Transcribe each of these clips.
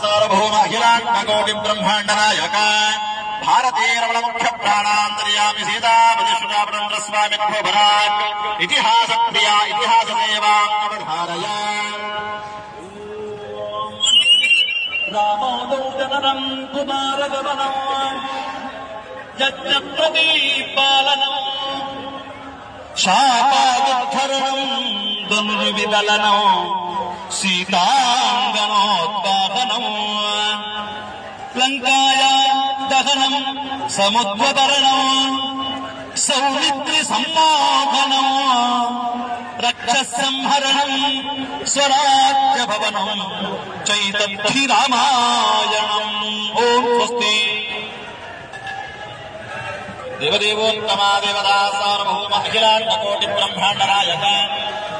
ಸಾರ್ವಭೌಮ ಅಖಿಲಾಂಡಕೋಟಿ ಬ್ರಹ್ಮಾಂಡ ನಾಯಕ ಭಾರತೀ ರಮಣ ಮುಖ್ಯ ಪ್ರಾಣಾಂತರ್ಯಾಮಿ ಸೀತಾಪತಿಶ್ರುತಾಪತಂತ್ರ ಸ್ವಾಮಿ ಭರಾಕ್ ಇತಿಹಾಸ ಪ್ರಿಯ ಇತಿಹಾಸ ದೇವಾವಧಾರಯ ರಾಮೋದೌ ಜನನಂ ಕುಮಾರಗಮನಂ ಯಜ್ಞ ಪ್ರದೀಪಾಲನಂ ಶಾಪಾದುದ್ಧರಣಂ ಧನುರ್ವಿದಲನಂ ಸೀತಾಂಗನೋದ್ವಾಹನಂ ಲಂಕಾಯ ದಹನಂ ಸಮುದ್ವತರಣಂ ಸೌಮಿತ್ರಿ ಸಂಮೋಹನಂ ರಕ್ಷಸಂಹರಣಂ ಸ್ವರಾಜ್ಯ ಭವನಂ ಚೈತರ್ಥಿ ರಾಮಾಯಣಂ. ಓಂ ಸ್ವಸ್ತಿ. ದೇವದೇವೋತ್ತಮ ದೇವತಾ ಸಾರ್ವಭೌಮ ಅಖಿಲಾಂಡಕೋಟಿ ಬ್ರಹ್ಮಾಂಡ ನಾಯಕ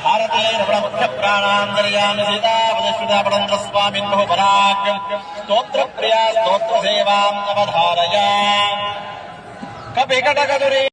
ಭಾರತೀಯ ರಮಣ ಮುಖ್ಯ ಪ್ರಾಣಾಂತರ್ಯಾಮಿ ಸೀತಾಪತಿಶ್ರುತಾಪತಂತ್ರ ಸ್ವಾಮಿ ಪರಾಕ್ ಸ್ತೋತ್ರ ಪ್ರಿಯ ಸ್ತೋತ್ರ ಸೇವಾಂ ಅವಧಾರಯ. ಕಪಿ ಕಟಕದುರೇ